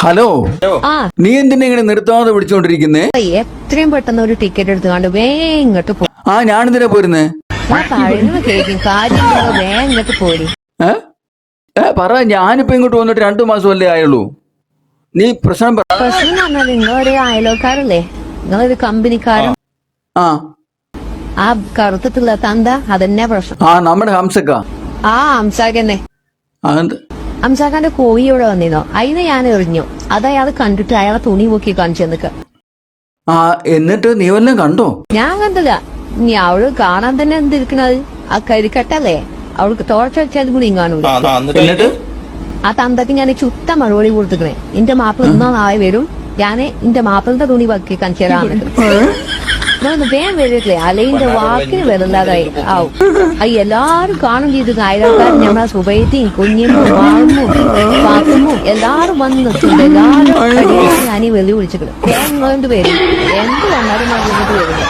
Hello, ആ നീ എന്തിനാ ഇങ്ങനെ നിർത്താതെ വിളിച്ചോണ്ടിരിക്കുന്നേ? എത്രയും പെട്ടെന്ന് ഒരു ടിക്കറ്റ് എടുത്തുകൊണ്ട് വേഗം ഇങ്ങോട്ട് പോ. ആ, ഞാനെന്തിനാ പോരുന്നേ? ഞാൻ പറയുന്നത് കേൾക്കും, കാര്യം വേഗം ഇങ്ങോട്ട് പോരി. ഏ ഏ പറ, ഞാനിപ്പോ ഇങ്ങോട്ട് വന്നിട്ട് 2 മാസമല്ലേ ആയുള്ളൂ. നീ പ്രശ്നം പറ. പ്രശ്നം എന്ന് പറഞ്ഞാൽ നിങ്ങളൊരു അയലോക്കാരല്ലേ, നിങ്ങളൊരു കമ്പനിക്കാരൻ. ആ ആ കറുത്തിട്ടുള്ള തന്ത അതന്നെ പ്രശ്നം. ആ നമ്മുടെ ഹംസക്ക. ആ അംസാഖന്നെ, അതെന്ത്? അംസാഖാന്റെ കോഴി ഇവിടെ വന്നിരുന്നോ, അതിനെ ഞാൻ എറിഞ്ഞു. അത് അയാൾ കണ്ടിട്ട് അയാളെ തുണി പൊക്കി കാണിച്ചു നിൽക്ക. ആ, എന്നിട്ട് നീ വല്ലതും കണ്ടോ? ഞാൻ കണ്ടില്ല. നീ അവള് കാണാൻ തന്നെ എന്തിരിക്കണത്? ആ കരിക്കട്ടല്ലേ, അവൾക്ക് തോർച്ച വെച്ചാൽ കൂടി കാണൂല. എന്നിട്ട് ആ തന്തക്ക് ഞാൻ ചുത്ത മറുപടി കൊടുത്തിക്കണേ. എന്റെ മാപ്പിള ഇന്നോ നാളെ വരും, ഞാന് എന്റെ മാപ്പിളന്റെ തുണി പൊക്കി കാണിച്ചു തരാമെന്ന് വേഗം വരില്ലേ, അലയിന്റെ വാക്കിന് വരില്ലാതായി ആവും. എല്ലാരും കാണും ചെയ്ത് അയൽക്കാരൻ ഞമ്മളെ സുബൈത്തിയും കുഞ്ഞിമും മാളും പാത്തുമും എല്ലാരും വന്ന് നിൽക്കുന്നുണ്ട്. എല്ലാരും ഞാൻ വെല്ലു വിളിച്ചിട്ടുണ്ട്. വേഗം ഇങ്ങോട്ട് വരും, എന്ത് വന്നാലും ഞാൻ ഇങ്ങോട്ട് വരുന്നു.